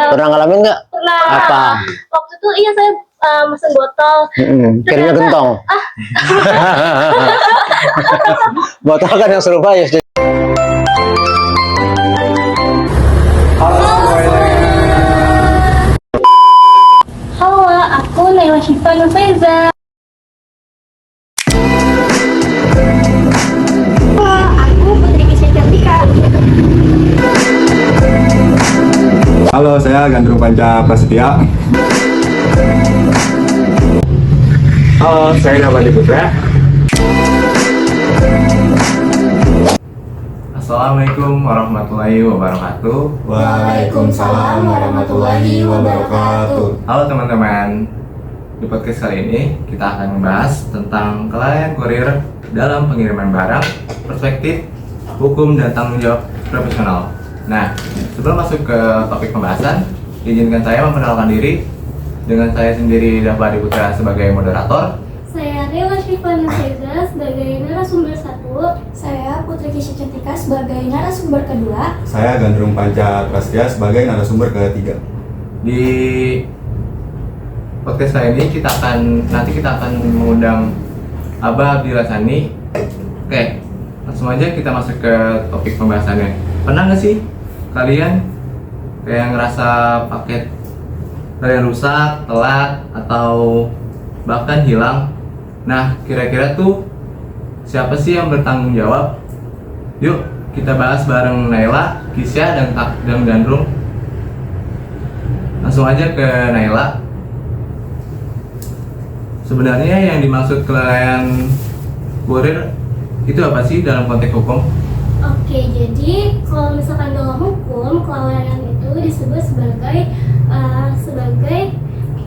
Pernah ngalamin nggak? Pernah. Apa? Waktu itu iya saya mesen botol. Kirimnya gentong. Botol kan yang Surabaya. Halo, aku Naila Syifa Nufeza. Aku Putri Kisah Cantika. Halo, saya Gandrung Panca Prasetya. Halo, saya Nabati Putra. Assalamualaikum warahmatullahi wabarakatuh. Waalaikumsalam warahmatullahi wabarakatuh. Halo teman-teman. Di podcast kali ini kita akan membahas tentang kelalaian kurir dalam pengiriman barang, perspektif, hukum dan tanggung jawab profesional. Nah, sebelum masuk ke topik pembahasan, izinkan saya memperkenalkan diri. Dengan saya sendiri Nabati Putra sebagai moderator. Saya Naila Syifa Nufeza sebagai narasumber 1. Saya Putri Kisah Cantika sebagai narasumber kedua. Saya Gandrung Panca Prasetya sebagai narasumber ketiga. Di podcast kali ini kita akan mengundang Abah Abdillah Sani. Oke, langsung aja kita masuk ke topik pembahasannya. Pernah nggak sih kalian kayak ngerasa paket kalian rusak, telat, atau bahkan hilang? Nah, kira-kira tuh siapa sih yang bertanggung jawab? Yuk kita bahas bareng Naila, Kisya, dan Gandrung. Langsung aja ke Naila. Sebenarnya yang dimaksud kelalaian kurir itu apa sih dalam konteks hukum? Oke, jadi kalau misalkan dalam hukum, kelalaian itu disebut sebagai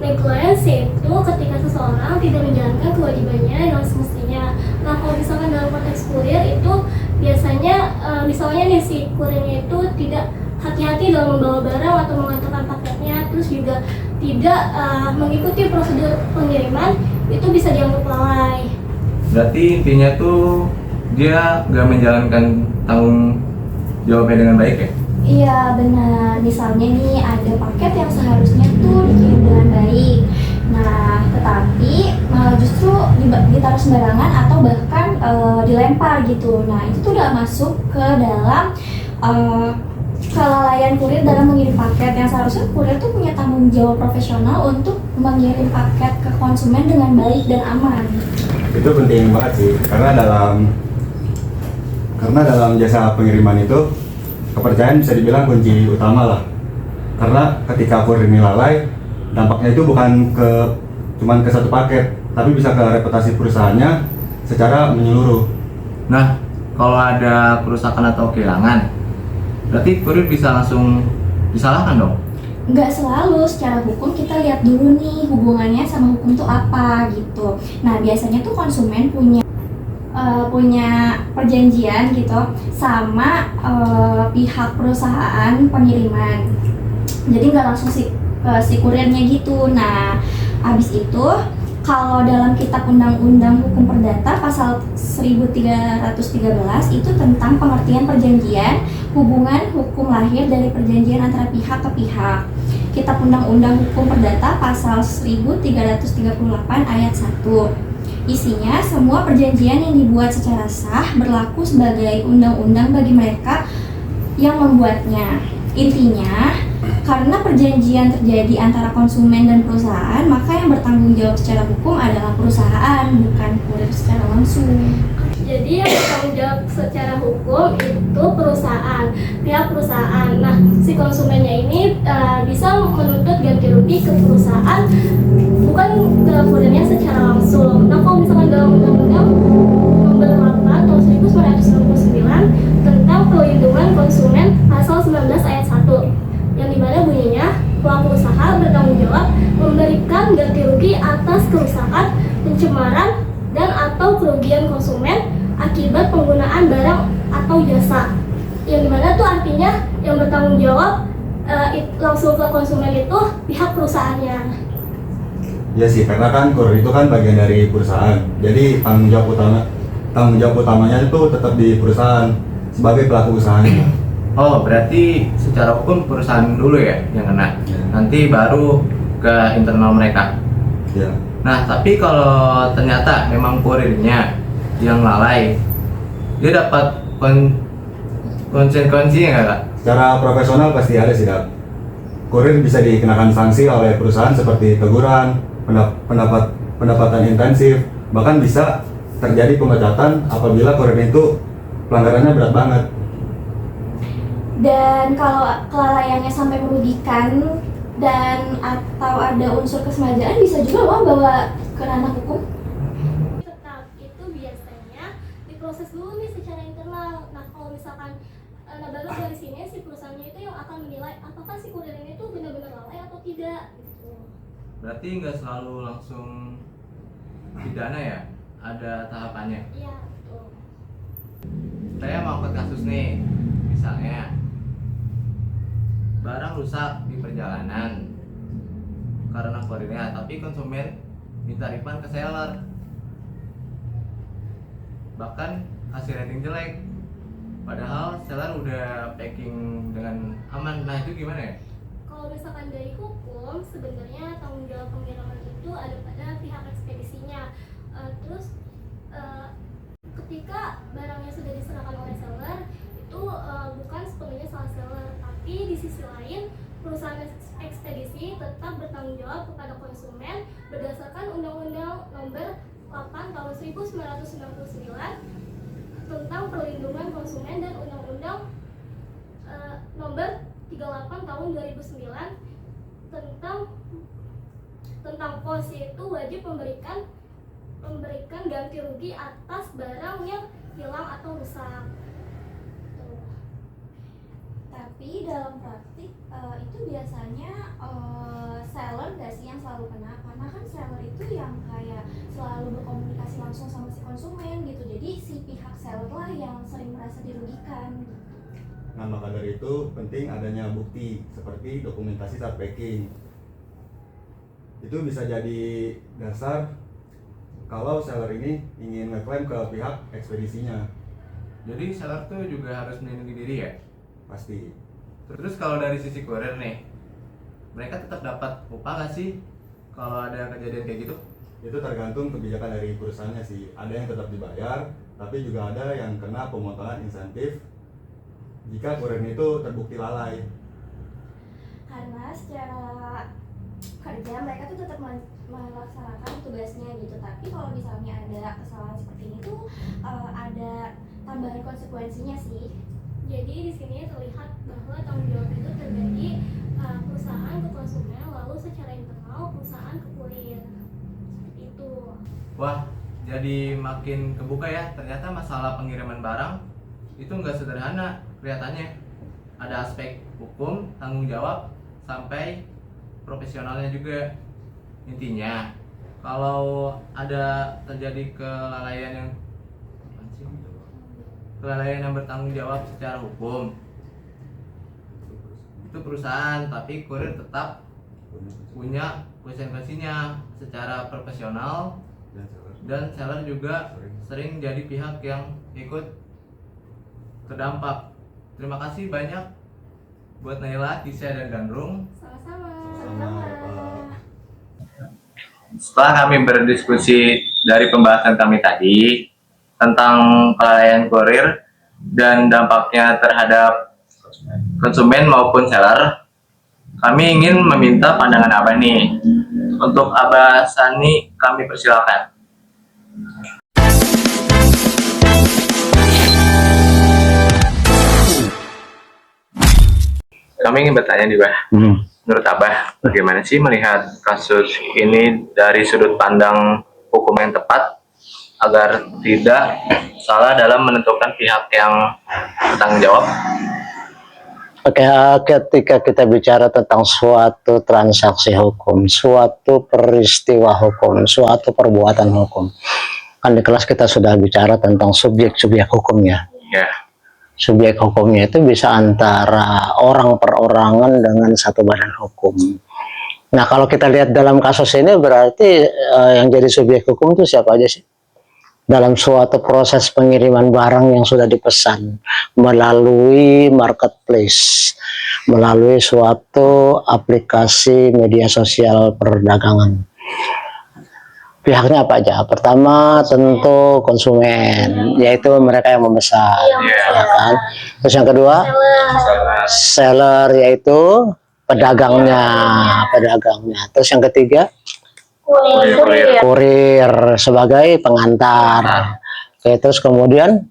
negligence, itu ketika seseorang tidak menjalankan kewajibannya dengan semestinya. Nah, kalau misalkan dalam konteks kurir itu biasanya misalnya nih si kurirnya itu tidak hati-hati dalam membawa barang atau mengantarkan paketnya, terus juga tidak mengikuti prosedur pengiriman, itu bisa dianggap lalai. Berarti intinya tuh dia nggak menjalankan tanggung jawabnya dengan baik ya? Iya benar, misalnya nih ada paket yang seharusnya tuh dikirim dengan baik. Nah, tetapi justru ditaruh sembarangan atau bahkan dilempar gitu. Nah, itu tuh udah masuk ke dalam kelalaian kurir dalam mengirim paket. Yang seharusnya kurir tuh punya tanggung jawab profesional untuk mengirim paket ke konsumen dengan baik dan aman. Itu penting banget sih, karena dalam jasa pengiriman itu kepercayaan bisa dibilang kunci utama lah. Karena ketika kurir ini lalai, dampaknya itu bukan cuman ke satu paket, tapi bisa ke reputasi perusahaannya secara menyeluruh. Nah, kalau ada kerusakan atau kehilangan, berarti kurir bisa langsung disalahkan dong? Nggak selalu, secara hukum kita lihat dulu nih hubungannya sama hukum tuh apa gitu. Nah, biasanya tuh konsumen punya perjanjian gitu sama pihak perusahaan pengiriman. Jadi nggak langsung si kurirnya gitu. Nah, habis itu kalau dalam Kitab Undang-Undang Hukum Perdata pasal 1313 itu tentang pengertian perjanjian, hubungan hukum lahir dari perjanjian antara pihak ke pihak. Kitab Undang-Undang Hukum Perdata pasal 1338 ayat 1. Isinya, semua perjanjian yang dibuat secara sah berlaku sebagai undang-undang bagi mereka yang membuatnya. Intinya, karena perjanjian terjadi antara konsumen dan perusahaan, maka yang bertanggung jawab secara hukum adalah perusahaan, bukan kurir secara langsung. Jadi yang bertanggung jawab secara hukum itu pihak perusahaan. Nah, si konsumennya ini bisa menuntut ganti rugi ke perusahaan, bukan ke kurirnya secara langsung. Nah, kalau misalkan dalam Undang-Undang Nomor 8 Tahun 1999 tentang Perlindungan Konsumen pasal 19 ayat 1, yang dimana bunyinya pelaku usaha bertanggung jawab memberikan ganti rugi atas kerusakan, pencemaran, dan atau kerugian konsumen akibat penggunaan barang atau jasa. Yang dimana tuh artinya yang bertanggung jawab langsung ke konsumen itu pihak perusahaannya. Ya sih, karena kan kurir itu kan bagian dari perusahaan. Jadi tanggung jawab utamanya itu tetap di perusahaan sebagai pelaku usahanya. Oh, berarti secara hukum perusahaan dulu ya yang kena. Ya. Nanti baru ke internal mereka. Ya. Nah, tapi kalau ternyata memang kurirnya yang lalai, dia dapat konsekuensinya nggak, Kak? Secara profesional pasti ada sih, Dap. Kurir bisa dikenakan sanksi oleh perusahaan seperti teguran, pendapatan intensif, bahkan bisa terjadi pemecatan apabila kurir itu pelanggarannya berat banget. Dan kalau kelalaiannya sampai merugikan dan atau ada unsur kesengajaan, bisa juga loh bawa ke ranah hukum. Tetap itu biasanya diproses dulu nih secara internal. Nah kalau misalkan baru dari sini si perusahaannya itu yang akan menilai apakah si kurir ini tuh benar-benar lalai atau tidak gitu. Berarti nggak selalu langsung pidana ya? Ada tahapannya. Iya betul. Saya mau angkat kasus nih, misalnya barang rusak di perjalanan karena kurirnya, tapi konsumen minta refund ke seller, bahkan kasih rating jelek, padahal seller udah packing dengan aman. Nah itu gimana ya? Kalau misalkan dari hukum sebenarnya tanggung jawab pengiriman itu ada pada pihak ekspedisinya. Ketika barangnya sudah diserahkan oleh seller itu bukan sepenuhnya salah seller, tapi di sisi lain perusahaan ekspedisi tetap bertanggung jawab kepada konsumen berdasarkan Undang-Undang Nomor 8 Tahun 1999 tentang Perlindungan Konsumen dan Undang-Undang Nomor 38 Tahun 2009 tentang pos, yaitu wajib memberikan ganti rugi atas barang yang hilang atau rusak. Tuh. Tapi dalam praktik itu biasanya seller gak sih yang selalu kena, karena kan seller itu yang kayak selalu berkomunikasi langsung sama si konsumen gitu, jadi si pihak seller lah yang sering merasa dirugikan gitu. Nah, maka dari itu penting adanya bukti seperti dokumentasi saat packing. Itu bisa jadi dasar kalau seller ini ingin ngeklaim ke pihak ekspedisinya. Jadi seller tuh juga harus melindungi diri ya? Pasti. Terus kalau dari sisi kurir nih, mereka tetap dapat upah nggak sih kalau ada kejadian kayak gitu? Itu tergantung kebijakan dari perusahaannya sih. Ada yang tetap dibayar, tapi juga ada yang kena pemotongan insentif jika kurir itu terbukti lalai. Karena secara kerja mereka tuh tetap melaksanakan tugasnya gitu, tapi kalau misalnya ada kesalahan seperti ini tuh ada tambahan konsekuensinya sih. Jadi di sini terlihat bahwa tanggung jawab itu terjadi perusahaan ke konsumen, lalu secara internal perusahaan ke kurir. Seperti itu. Wah, jadi makin kebuka ya, ternyata masalah pengiriman barang itu nggak sederhana kelihatannya. Ada aspek hukum, tanggung jawab, sampai profesionalnya juga. Intinya, kalau ada terjadi kelalaian yang bertanggung jawab secara hukum, itu perusahaan, tapi kurir tetap punya konsekuensinya secara profesional, dan seller juga sering jadi pihak yang ikut terdampak. Terima kasih banyak buat Naila, Tisha, dan Gandrung. Sama-sama. Setelah kami berdiskusi dari pembahasan kami tadi tentang kelalaian kurir dan dampaknya terhadap konsumen maupun seller, kami ingin meminta pandangan Abah nih. Untuk Abah Sani, kami persilakan. Kami ingin bertanya nih, Bah. Menurut Abah, bagaimana sih melihat kasus ini dari sudut pandang hukum yang tepat agar tidak salah dalam menentukan pihak yang bertanggung jawab? Oke, ketika kita bicara tentang suatu transaksi hukum, suatu peristiwa hukum, suatu perbuatan hukum, kan di kelas kita sudah bicara tentang subjek-subjek hukumnya. Ya. Subjek hukumnya itu bisa antara orang perorangan dengan satu badan hukum. Nah, kalau kita lihat dalam kasus ini berarti yang jadi subjek hukum itu siapa aja sih? dalam suatu proses pengiriman barang yang sudah dipesan melalui marketplace, melalui suatu aplikasi media sosial perdagangan. Pihaknya apa aja? Pertama tentu konsumen, yaitu mereka yang memesan, ya kan? Terus yang kedua seller, yaitu pedagangnya. Terus yang ketiga kurir sebagai pengantar. Oke, terus kemudian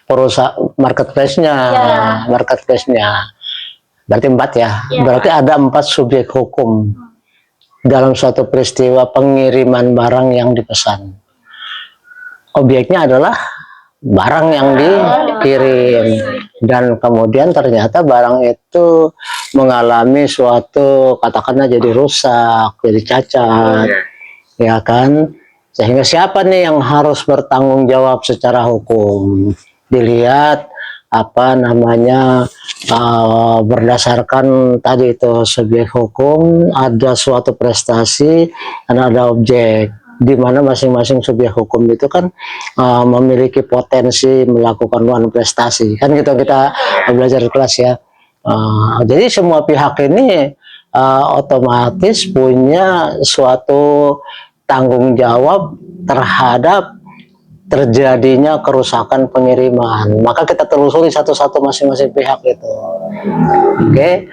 perusahaan marketplace-nya, berarti 4 ya. Berarti ada 4 subjek hukum dalam suatu peristiwa pengiriman barang yang dipesan. Objeknya adalah barang yang dikirim, dan kemudian ternyata barang itu mengalami suatu, katakanlah jadi rusak, jadi cacat, ya kan? Sehingga siapa nih yang harus bertanggung jawab secara hukum? Dilihat apa namanya, berdasarkan tadi itu subjek hukum, ada suatu prestasi dan ada objek, di mana masing-masing subjek hukum itu kan memiliki potensi melakukan one prestasi, kan gitu kita belajar di kelas ya. Jadi semua pihak ini otomatis punya suatu tanggung jawab terhadap terjadinya kerusakan pengiriman. Maka kita telusuri satu-satu masing-masing pihak itu. Oke.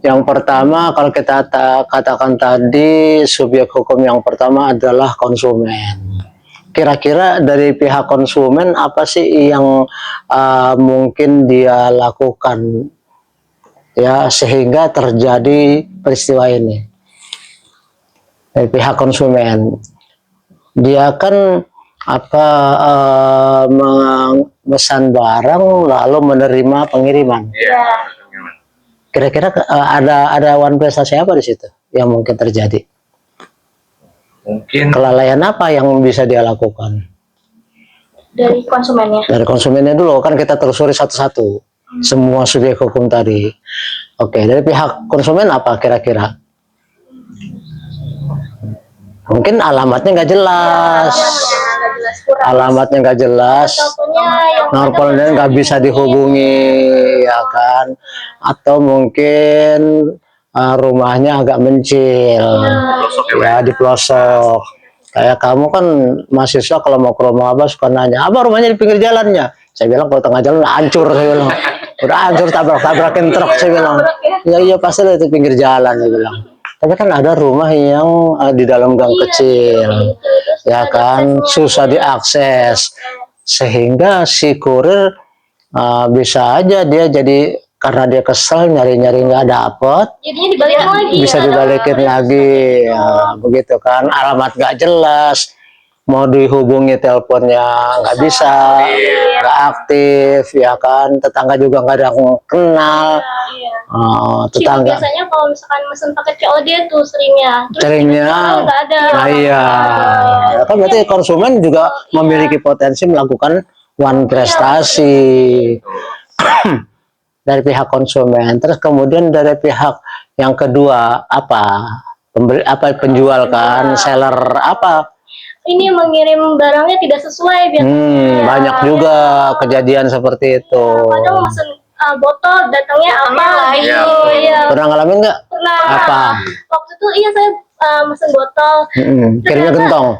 Yang pertama, kalau kita katakan tadi, subjek hukum yang pertama adalah konsumen. Kira-kira dari pihak konsumen apa sih yang mungkin dia lakukan ya sehingga terjadi peristiwa ini? Dari pihak konsumen, dia kan memesan barang lalu menerima pengiriman. Kira-kira ada one prestasi apa di situ yang mungkin terjadi? Mungkin Kelalaian apa yang bisa dia lakukan? Dari konsumennya. Dari konsumennya dulu, kan kita telusuri satu-satu semua subjek hukum tadi. Oke, dari pihak konsumen apa kira-kira? Mungkin alamatnya nggak jelas. Alamatnya nggak jelas, nomornya nggak bisa dihubungi, ya kan? Atau mungkin rumahnya agak mencil, ya di pelosok. Kayak kamu kan mahasiswa, kalau mau ke rumah abah suka nanya, abah rumahnya di pinggir jalannya. Saya bilang kalau tengah jalan hancur, saya bilang udah hancur, tabrakin truk, saya bilang. Ya iya pasti itu pinggir jalan, saya bilang. Tapi kan ada rumah yang di dalam gang kecil, ya kan, susah diakses, sehingga si kurir bisa aja dia jadi, karena dia kesel nyari-nyari nggak dapet, Jadinya dibalikin lagi. bisa dibalikin lagi, ya, begitu kan, alamat nggak jelas, mau dihubungi teleponnya nggak bisa, nggak aktif, ya kan, tetangga juga nggak ada yang kenal. Tetangga Biasanya kalau misalkan mesen pakai COD tuh seringnya. Nggak ada. Nah iya, kan berarti konsumen juga memiliki potensi melakukan one prestasi dari pihak konsumen. Terus kemudian dari pihak yang kedua apa? Penjual kan, seller apa? Ini mengirim barangnya tidak sesuai biasanya. Banyak juga kejadian seperti itu. Kadang mesen botol datangnya apa gitu. Iya. Pernah ngalamin nggak? Pernah. Apa? Waktu itu iya saya mesen botol. Kirimnya gentong.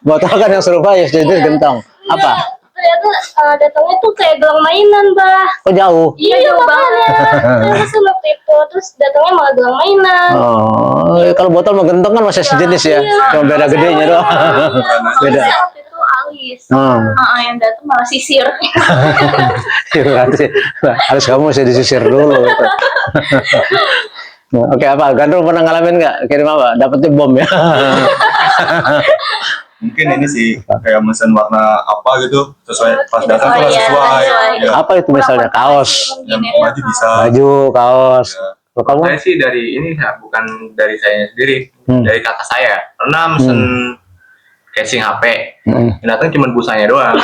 Botol kan yang serupa ya, jadi gentong. Apa? Ternyata datangnya tuh kayak gelang mainan, Bah. Kok jauh? Iya, jauh banget. Saya mesen waktu itu, terus datangnya malah gelang mainan. Oh, kalau botol sama gentong kan masih sejenis ya, cuma beda gedenya doang. Beda. Waktu itu alis. Yang datang malah sisir. Ya, berarti harus kamu mesti disisir dulu. Oke, apa? Gandrung pernah ngalamin nggak? Kirim apa? Dapetnya bom ya? Mungkin ini sih kayak mesen warna apa gitu, sesuai pas datang tuh nggak sesuai. Ya, Apa itu misalnya? Kaos, yang baju bisa. baju, kaos. Kalau kamu? saya sih dari ini ya, bukan dari saya sendiri, dari kakak saya pernah mesen casing HP, yang datang cuma busanya doang.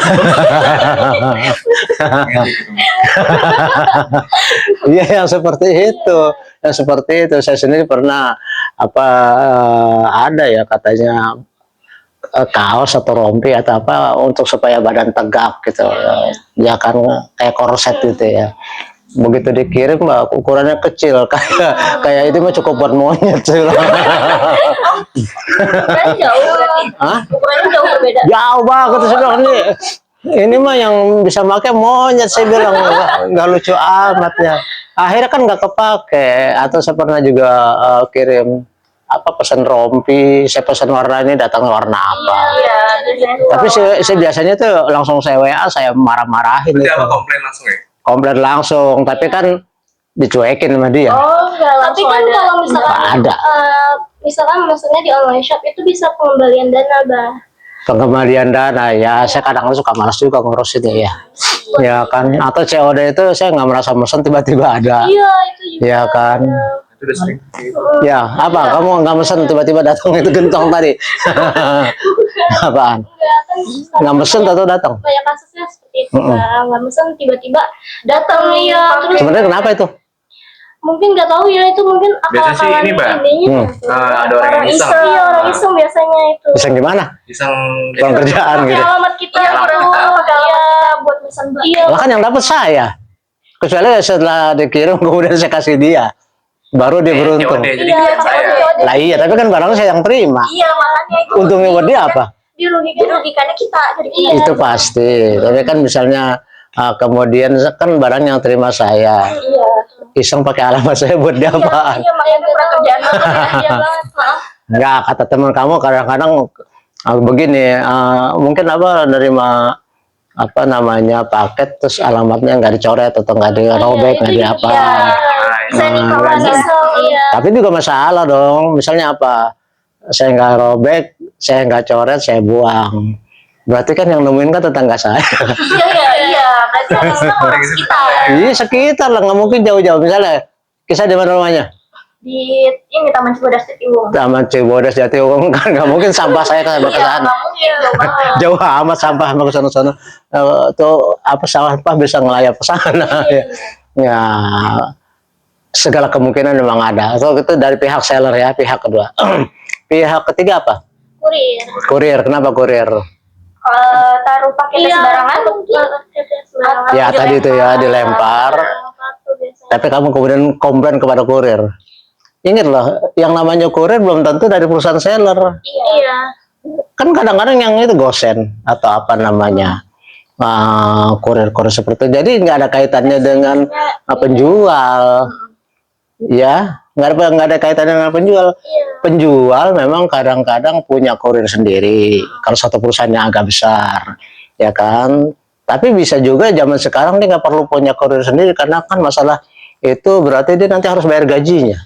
Iya, yang seperti itu. Yang seperti itu. Saya sendiri pernah apa ada ya katanya kaos atau rompi atau apa untuk supaya badan tegak gitu ya kan, kayak korset gitu ya. Begitu dikirim mbak ukurannya kecil kayak itu mah cukup buat monyet sih. Ukurannya jauh berarti. Hah? Ukurannya jauh berbeda. Jauh banget saya bilang ini mah yang bisa pakai monyet, saya bilang nggak lucu amat ya. Akhirnya kan nggak kepake. Atau saya pernah juga kirim apa pesan rompi, saya pesan warna ini datang warna apa. Iya, Tapi saya biasanya tuh langsung saya WA, saya marah-marahin Berarti itu. apa komplain langsung ya? Komplain langsung, tapi kan dicuekin sama dia. Oh, enggak langsung. Tapi kan ada. kalau misalkan Nggak ada. misalkan maksudnya di online shop itu bisa pengembalian dana, Bah. Pengembalian dana ya, saya kadang-kadang suka malas juga ngurusin ya. Ya kan, atau COD itu saya nggak merasa mesen tiba-tiba ada. Iya, itu juga. Ya kan. Itu udah sering. Ya, apa? Kamu nggak mesen tiba-tiba datang itu gentong tadi? Apaan? Enggak kan Nggak mesen atau datang? banyak kasusnya seperti itu, Bah. Nggak mesen tiba-tiba datang terus Sebenarnya kenapa itu? mungkin nggak tahu ya, itu mungkin Biasanya sih akal-akalan ini, Bah. ininya. Ada orang yang iseng. Iya, orang iseng biasanya itu. Bisa gimana? Iseng Kurang kerjaan Pakai gitu. alamat kita Iya, gitu. pakai Iya, buat pesan Bah. Iya. Lah kan yang dapat saya. Kecuali setelah dikirim kemudian saya kasih dia. Baru dia beruntung. COD, jadi Iya, klien pakai saya. COD. Lah iya, tapi kan barang saya yang terima. Iya, makanya itu. Untungnya buat dia apa? Dirugikannya kita. Jadi Iya. Itu pasti. Tapi kan misalnya kemudian kan barang yang terima saya. Iya. Iseng pakai alamat saya buat dia apaan? Iya, makanya itu pekerjaan banget ya. Iya banget. Maaf. Enggak, kata teman kamu kadang-kadang begini, mungkin apa nerima apa namanya paket terus alamatnya nggak dicoret atau nggak dirobek, nggak di apa. Seni kawan iseng. Iya. Tapi juga masalah dong, misalnya apa? Saya nggak robek, saya nggak coret, saya buang. Berarti kan yang nemuin kan tetangga saya. Iya. Berarti orang sekitar. Iya sekitar lah, nggak mungkin jauh-jauh. Misalnya, kisah di mana rumahnya? Di ini Taman Cibodas Jatiwung. Taman Cibodas Jatiwung kan nggak mungkin sampah saya ke sana. Mungkin jauh banget. Jauh amat sampah sama ke sana-sana. Tuh apa sampah bisa ngelayap ke sana. Ya, segala kemungkinan memang ada. So, itu dari pihak seller ya, pihak kedua. Pihak ketiga apa? Kurir. Kurir. Kenapa kurir? Taruh paketnya sembarangan. Sembarangan. Ya tadi itu ya dilempar. Tapi kamu kemudian komplain kepada kurir. Ingat loh, yang namanya kurir belum tentu dari perusahaan seller. Iya. Kan kadang-kadang yang itu gosen atau apa namanya kurir-kurir seperti itu. Jadi nggak ada kaitannya dengan penjual. Ya, nggak ada kaitannya dengan penjual. Penjual memang kadang-kadang punya kurir sendiri. Kalau satu perusahaan yang agak besar, ya kan. Tapi bisa juga zaman sekarang dia nggak perlu punya kurir sendiri karena kan masalah itu berarti dia nanti harus bayar gajinya.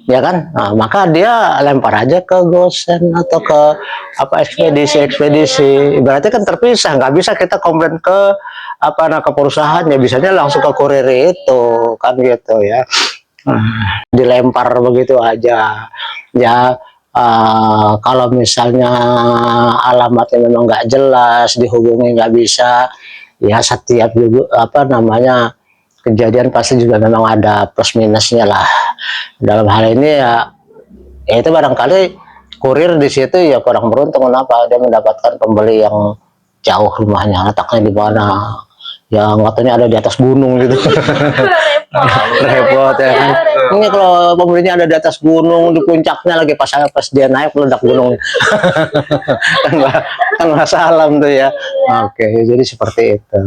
Ya kan, nah, maka dia lempar aja ke gosen atau ke apa ekspedisi. Berarti kan terpisah, nggak bisa kita komplain ke ke perusahaan ya, bisanya langsung ke kurir itu kan gitu ya. Dilempar begitu aja ya. Kalau misalnya alamatnya memang nggak jelas, dihubungi nggak bisa, ya setiap juga kejadian pasti juga memang ada plus minusnya lah. Dalam hal ini ya itu barangkali kurir di situ ya kurang beruntung. Kenapa? Dia mendapatkan pembeli yang jauh rumahnya, letaknya di mana, ya katanya ada di atas gunung gitu. Repot ya kan. Ini kalau pembelinya ada di atas gunung, di puncaknya lagi pas dia naik meledak gunung. kan masalah tuh ya. Oke, jadi seperti itu.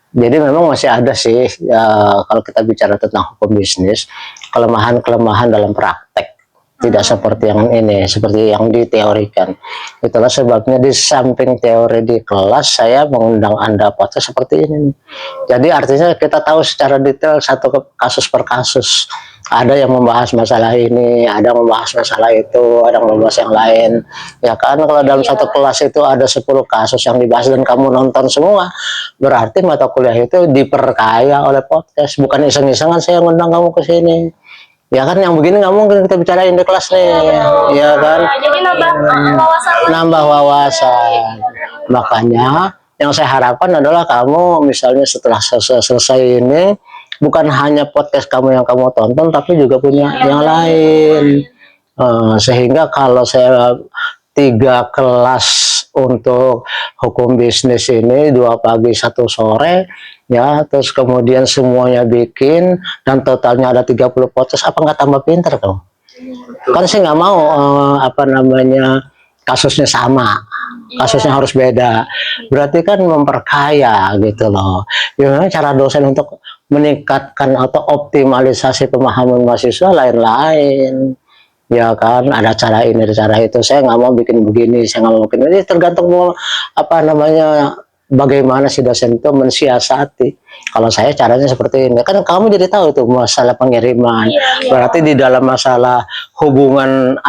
Jadi memang masih ada sih ya, kalau kita bicara tentang hukum bisnis, kelemahan-kelemahan dalam praktek. Tidak seperti yang ini, seperti yang diteorikan. Itulah sebabnya di samping teori di kelas, saya mengundang Anda podcast seperti ini. Jadi artinya kita tahu secara detail satu kasus per kasus. Ada yang membahas masalah ini, ada yang membahas masalah itu, ada yang membahas yang lain. Ya kan, kalau dalam satu kelas itu ada 10 kasus yang dibahas dan kamu nonton semua, berarti mata kuliah itu diperkaya oleh podcast. Bukan iseng-isengan saya ngundang kamu ke sini. Ya kan, yang begini nggak mungkin kita bicarain di kelas nih, ya kan? Jadi nambah wawasan. Nambah wawasan. Makanya yang saya harapkan adalah kamu misalnya setelah selesai ini, bukan hanya podcast kamu yang kamu tonton, tapi juga punya yang lain. Sehingga kalau saya 3 kelas untuk hukum bisnis ini, 2 pagi 1 sore, ya, terus kemudian semuanya bikin dan totalnya ada 30 podcast, apa nggak tambah pinter kamu? Kan saya nggak mau apa namanya kasusnya sama, kasusnya harus beda. Berarti kan memperkaya gitu loh. Gimana cara dosen untuk meningkatkan atau optimalisasi pemahaman mahasiswa lain-lain. Ya kan, ada cara ini, ada cara itu. Saya nggak mau bikin begini, saya nggak mau bikin ini. Tergantung mau apa namanya, bagaimana si dosen itu mensiasati. Kalau saya caranya seperti ini. Kan kamu jadi tahu tuh masalah pengiriman. Berarti di dalam masalah hubungan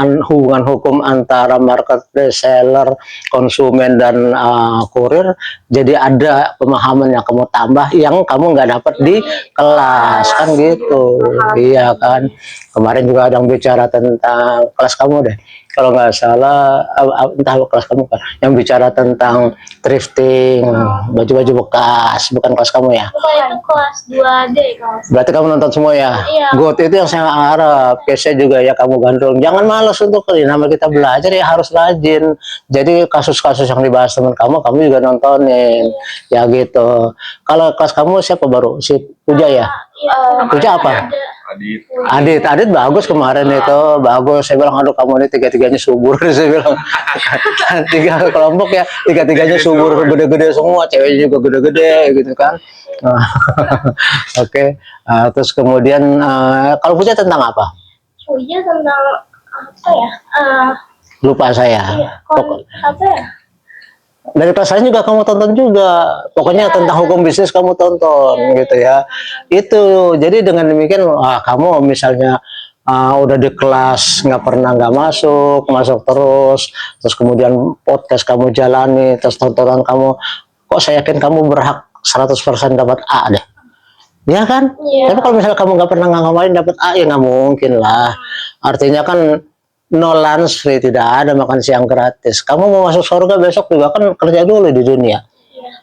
hukum antara marketplace, seller, konsumen dan kurir, jadi ada pemahaman yang kamu tambah yang kamu nggak dapat di kelas kan gitu. Iya kan. Kemarin juga ada yang bicara tentang kelas kamu deh, kalau nggak salah, entah kelas kamu kan, yang bicara tentang thrifting, baju-baju bekas, bukan kelas kamu ya? Itu kelas 2D kelas. Berarti kamu nonton semua ya? Iya. Good, itu yang saya harap. Case juga ya kamu gandrung. Jangan malas untuk nama kita belajar ya harus rajin. Jadi kasus-kasus yang dibahas teman kamu juga nontonin. Ya gitu. Kalau kelas kamu siapa baru? Si Puja ya? Iya. Puja apa? Adit bagus kemarin itu, bagus. Saya bilang, aduh kamu ini tiga-tiganya subur. Saya bilang, 3 kelompok ya, tiga-tiganya subur, gede-gede semua, ceweknya juga gede-gede gitu kan. Oke. Terus kemudian kalau Puja tentang apa? Puja tentang apa ya? Lupa saya. Iya, apa ya? Dari kelas lain juga kamu tonton juga, pokoknya tentang hukum bisnis kamu tonton gitu ya. Itu jadi dengan demikian, kamu misalnya udah di kelas nggak pernah nggak masuk terus kemudian podcast kamu jalani, terus tontonan kamu, kok saya yakin kamu berhak 100% dapat A deh. Ya kan? Iya. Tapi kalau misalnya kamu nggak pernah ngamain dapat A, ya nggak mungkin lah. Artinya kan no lunch free, tidak ada makan siang gratis. Kamu mau masuk surga besok juga kan kerja dulu di dunia.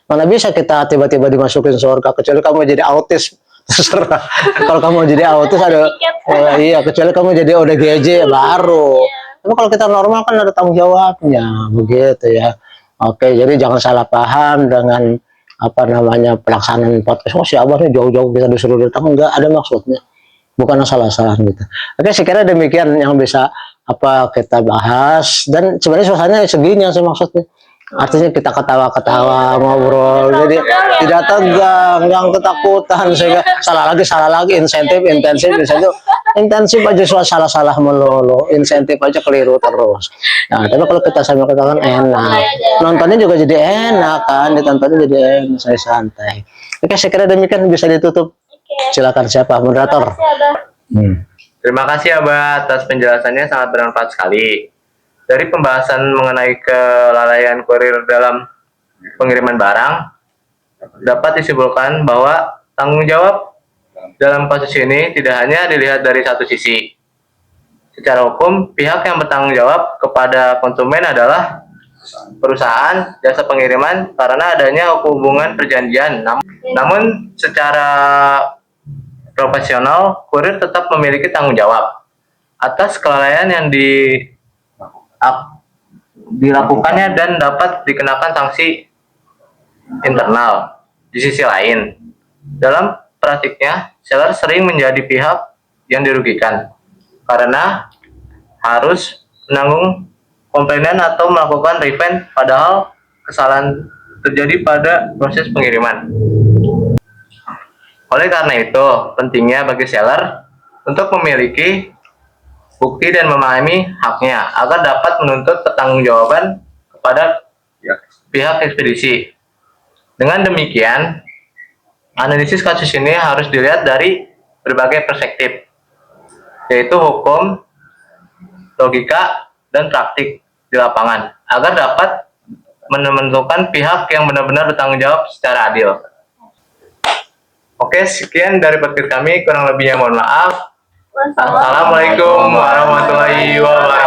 Mana bisa kita tiba-tiba dimasukin surga, kecuali kamu jadi autis. Terserah. Kalau kamu jadi autis ada, iya, kecuali kamu jadi ODGJ baru. Tapi kalau kita normal kan ada tanggung jawabnya, begitu ya. Oke, jadi jangan salah paham dengan apa namanya pelaksanaan podcast. Oh, si Abah nih jauh-jauh kita disuruh datang, enggak ada maksudnya. Bukan asal-asalan gitu. Oke, saya kira demikian yang bisa apa kita bahas, dan sebenarnya suasananya segini yang saya maksudnya. Artinya kita ketawa-ketawa, ngobrol, jadi tidak tegang, yang ketakutan, sehingga salah lagi, intensif aja, salah melulu, insentif aja keliru terus. Nah, tapi kalau kita sama ketahuan enak, nontonnya juga jadi enak kan, ditontonnya jadi enak, saya santai. Oke, saya kira demikian, bisa ditutup. Silakan siapa moderator? Terima kasih Abah atas penjelasannya, sangat bermanfaat sekali. Dari pembahasan mengenai kelalaian kurir dalam pengiriman barang, dapat disimpulkan bahwa tanggung jawab dalam kasus ini tidak hanya dilihat dari satu sisi. Secara hukum, pihak yang bertanggung jawab kepada konsumen adalah perusahaan jasa pengiriman karena adanya hubungan perjanjian. Namun secara profesional, kurir tetap memiliki tanggung jawab atas kelalaian yang dilakukannya dan dapat dikenakan sanksi internal. Di sisi lain, dalam praktiknya, seller sering menjadi pihak yang dirugikan karena harus menanggung komplainan atau melakukan refund padahal kesalahan terjadi pada proses pengiriman. Oleh karena itu, pentingnya bagi seller untuk memiliki bukti dan memahami haknya agar dapat menuntut pertanggungjawaban kepada pihak ekspedisi. Dengan demikian, analisis kasus ini harus dilihat dari berbagai perspektif, yaitu hukum, logika, dan praktik di lapangan, agar dapat menentukan pihak yang benar-benar bertanggung jawab secara adil. Oke, sekian dari podcast kami, kurang lebihnya mohon maaf. Assalamualaikum warahmatullahi wabarakatuh.